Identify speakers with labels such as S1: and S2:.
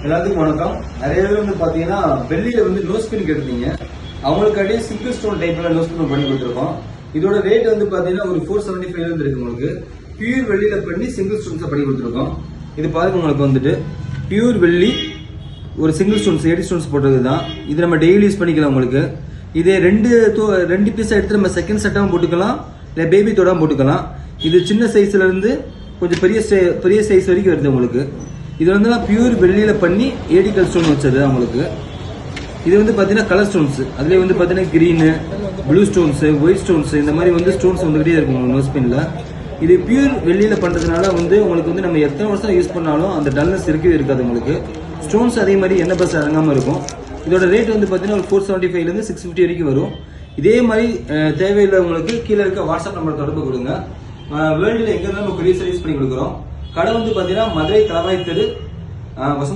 S1: எல்லாத்துக்கும் வணக்கம். நிறைய பேர் வந்து பாத்தீங்கன்னா வெள்ளியில வந்து நோஸ் பின் கேட்டிருந்தீங்க. அவங்களுக்காண்டி சிங்கிள் ஸ்டோன் டைப்ல நோஸ் பின் பண்ணி கொடுத்துருக்கோம். இதோட ரேட் வந்து பாத்தீங்கன்னா ஒரு 475 இருந்து இருக்கு. உங்களுக்கு பியூர் வெள்ளியில பண்ணி சிங்கிள் ஸ்டோன்ஸ் பண்ணி கொடுத்துருக்கோம். இது பாருங்க, உங்களுக்கு வந்துட்டு பியூர் வெள்ளி ஒரு சிங்கிள் ஸ்டோன்ஸ் 80 ஸ்டோன்ஸ் போட்டது தான். இது நம்ம டெய்லி யூஸ் பண்ணிக்கலாம். உங்களுக்கு இதே ரெண்டு பீஸ் எடுத்து நம்ம செகண்ட் செட்டாகவும் போட்டுக்கலாம், இல்லை பேபி தோடாவும் போட்டுக்கலாம். இது சின்ன சைஸ்ல இருந்து கொஞ்சம் பெரிய சைஸ் வரைக்கும் வருது. உங்களுக்கு இது வந்து பியூர் வெள்ளியில பண்ணி ஏடிக்கல் ஸ்டோன் வச்சது. உங்களுக்கு இது வந்து பாத்தீங்கன்னா கலர் ஸ்டோன்ஸ், அதுலேயே வந்து பாத்தீங்கன்னா green, blue stones, white stones, இந்த மாதிரி வந்து ஸ்டோன்ஸ் வந்துகிட்டே இருக்கும் உங்களுக்கு நோஸ் பின்ல. இது பியூர் வெள்ளியில பண்றதுனால வந்து உங்களுக்கு வந்து நம்ம எத்தனை வருஷம் யூஸ் பண்ணாலும் அந்த டல்னஸ் இருக்கவே இருக்காது. உங்களுக்கு ஸ்டோன்ஸ் அதே மாதிரி எண்ணெய் பஸ் இறங்காம இருக்கும். இதோட ரேட் வந்து பாத்தீங்கன்னா ஒரு 475 இருந்து 650 வரைக்கும் வரும். இதே மாதிரி தேவையில்லை உங்களுக்கு கீழே இருக்க வாட்ஸ்அப் நம்பர் தொடர்பு கொடுங்க. வேர்ல்டுல எங்க இருந்தாலும் கொரியர் சர்வீஸ் பண்ணி கொடுக்குறோம். கடை வந்து பாத்தீங்கன்னா மதுரை தலவாய் தெரு, வசந்த